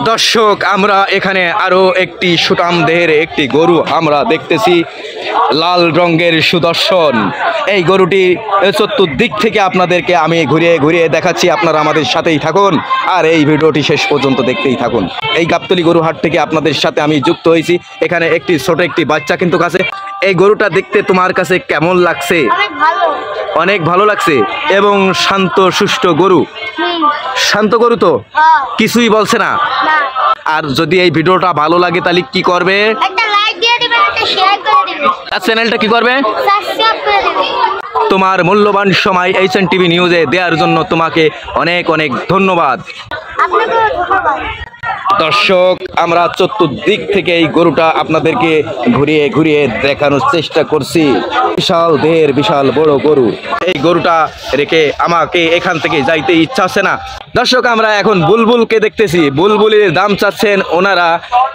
দর্শক আমরা এখানে আরো একটি সুটাম দেহের একটি গরু আমরা দেখতেছি, লাল রঙের সুদর্শন। এই গরুটি চতুর্দিক থেকে আপনাদেরকে আমি ঘুরিয়ে ঘুরিয়ে দেখাচ্ছি, আপনারা আমাদের সাথেই থাকুন আর এই ভিডিওটি শেষ পর্যন্ত দেখতেই থাকুন। এই গাবতলী গরু হাট থেকে আপনাদের সাথে আমি যুক্ত হয়েছি। এখানে একটি ছোট একটি বাচ্চা কিন্তু কাছে। এই গরুটা দেখতে তোমার কাছে কেমন লাগছে? অনেক ভালো লাগছে এবং শান্ত সুষ্ঠ গরু। শান্ত গরু তো কিছুই বলছে না। আর যদি এই ভিডিওটা ভালো লাগে তাহলে কি করবে? একটা লাইক দিয়ে দিবেন, একটা শেয়ার করে দিবেন, আর চ্যানেলটা কি করবে? সাবস্ক্রাইব করে দিবেন। তোমার মূল্যবান সময় এইচএন টিভি নিউজে দেওয়ার জন্য তোমাকে অনেক অনেক ধন্যবাদ। আপনাকেও ধন্যবাদ। দর্শক আমরা চতুর্দিক থেকে এই গরুটা আপনাদেরকে ঘুরিয়ে ঘুরিয়ে দেখানোর চেষ্টা করছি। বিশাল দেহের বিশাল বড় গরু। এই গরুটা রেখে আমাকে এখান থেকে যাইতে ইচ্ছা আছে না। দর্শক আমরা এখন বুলবুলকে দেখতেছি। বুলবুলের দাম চাচ্ছেন ওনারা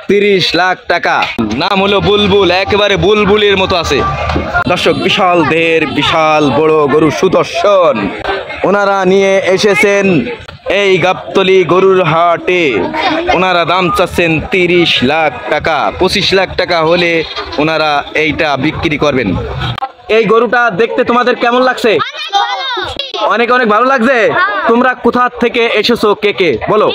30 লাখ টাকা। নাম হলো বুলবুল, একেবারে বুলবুলের মতো আছে। দর্শক বিশাল দেহের বিশাল বড় গরু সুদর্শন ওনারা নিয়ে এসেছেন এই গাবতলী গরুর হাটে। ওনারা দাম চাচ্ছেন 30 লাখ টাকা। 25 লাখ টাকা হলে ওনারা এইটা বিক্রি করবেন। এই গরুটা দেখতে তোমাদের কেমন লাগছে? অনেক অনেক ভালো লাগছে। তোমরা কোথা থেকে এসেছো, কে কে বলো?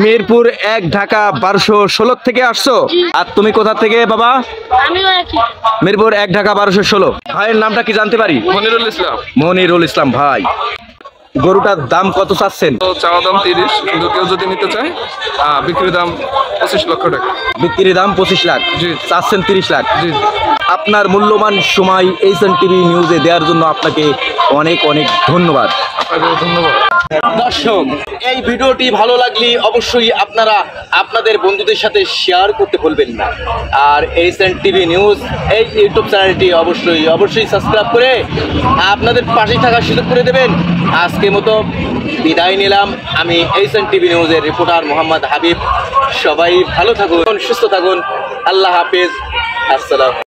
মিরপুর 1 ঢাকা 1216 থেকে আসছো। আর তুমি কোথা থেকে বাবা? মিরপুর 1 ঢাকা 1216। ভাইয়ের নামটা কি জানতে পারি? মনিরুল ইসলাম। মনিরুল ইসলাম ভাই। গরুটার দাম কত চাচ্ছেন? চাওয়া দাম 30, কিন্তু কেউ যদি নিতে চায় বিক্রি দাম 25 লক্ষ টাকা। বিক্রি দাম 25 লাখ, জি। চাচ্ছেন 30 লাখ। জি। আপনার মূল্যবান সময় এইচএন টিভি নিউজে দেওয়ার জন্য আপনাকে অনেক অনেক ধন্যবাদ। আপনাকেও ধন্যবাদ। দর্শক এই ভিডিওটি ভালো লাগলে অবশ্যই আপনারা আপনাদের বন্ধুদের সাথে শেয়ার করতে ভুলবেন না। আর এইচএন টিভি নিউজ এই ইউটিউব চ্যানেলটি অবশ্যই সাবস্ক্রাইব করে আপনাদের পাশে থাকার সুযোগ করে দেবেন। আজকের মতো বিদায় নিলাম। আমি এইচএন টিভি নিউজের রিপোর্টার মোহাম্মদ হাবিব। সবাই ভালো থাকুন, সুস্থ থাকুন। আল্লাহ হাফেজ। আসসালাম।